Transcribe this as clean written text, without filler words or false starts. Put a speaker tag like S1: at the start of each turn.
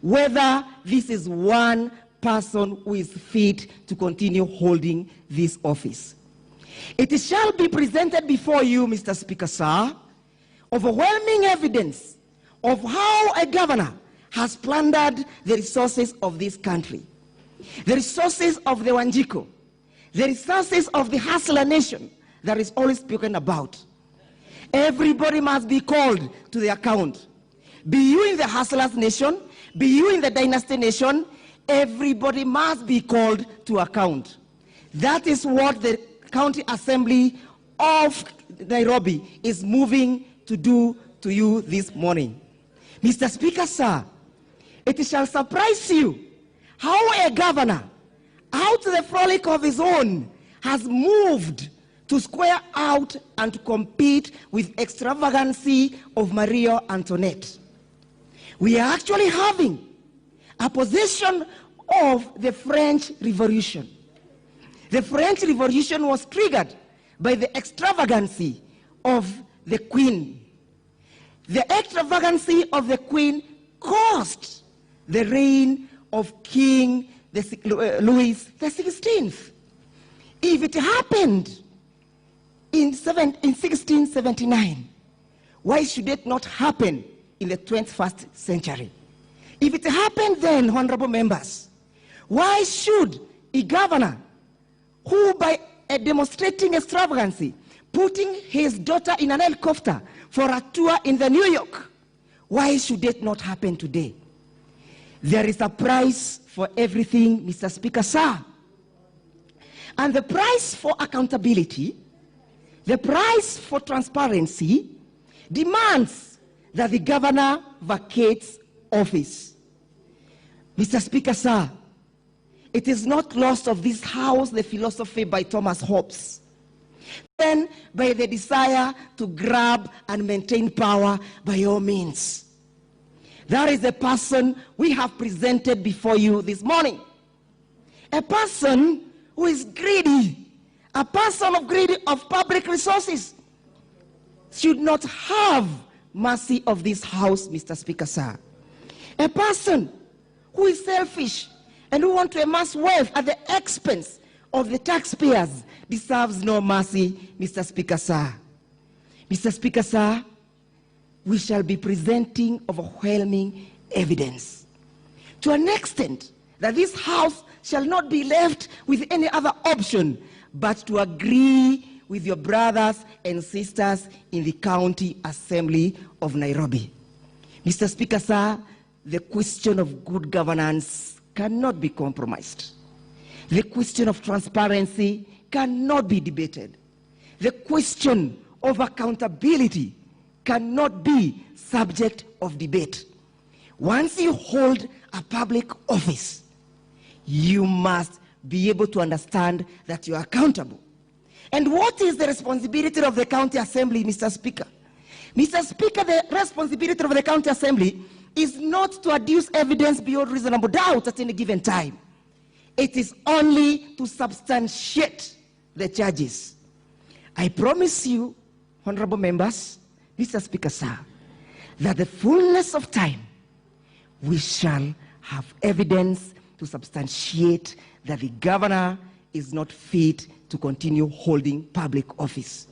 S1: whether this is one person who is fit to continue holding this office. It shall be presented before you, Mr. Speaker, sir, overwhelming evidence of how a governor has plundered the resources of this country, the resources of the Wanjiko, the resources of the hustler nation that is always spoken about. Everybody must be called to the account. Be you in the hustlers nation, be you in the dynasty nation, everybody must be called to account. That is what the County Assembly of Nairobi is moving to do to you this morning. Mr. Speaker, sir, it shall surprise you how a governor, out of the frolic of his own, has moved to square out and to compete with extravagancy of Maria Antoinette. We are actually having a possession of the French Revolution. The French Revolution was triggered by the extravagancy of the Queen. The extravagancy of the Queen caused the reign of King Louis XVI. If it happened in 1679, why should it not happen in the 21st century? If it happened then, honorable members, why should a governor who, by a demonstrating extravagancy, putting his daughter in an helicopter for a tour in the New York, why should it not happen today? There is a price for everything, Mr. Speaker, sir. And the price for accountability, the price for transparency, demands that the governor vacates office. Mr. Speaker, sir, it is not lost of this house the philosophy by Thomas Hobbes, then by the desire to grab and maintain power by all means. That is the person we have presented before you this morning. A person who is greedy, a person of greedy of public resources, should not have mercy of this house, Mr. Speaker, sir. A person who is selfish and who wants to amass wealth at the expense of the taxpayers deserves no mercy, Mr. Speaker, sir. Mr. Speaker, sir, we shall be presenting overwhelming evidence to an extent that this house shall not be left with any other option but to agree with your brothers and sisters in the County Assembly of Nairobi. Mr. Speaker, sir, the question of good governance cannot be compromised. The question of transparency cannot be debated. The question of accountability cannot be subject of debate. Once you hold a public office, you must be able to understand that you are accountable. And what is the responsibility of the County Assembly, Mr. Speaker? Mr. Speaker, the responsibility of the County Assembly is not to adduce evidence beyond reasonable doubt at any given time. It is only to substantiate the charges. I promise you, honorable members, Mr. Speaker, sir, that the fullness of time we shall have evidence to substantiate that the governor is not fit to continue holding public office.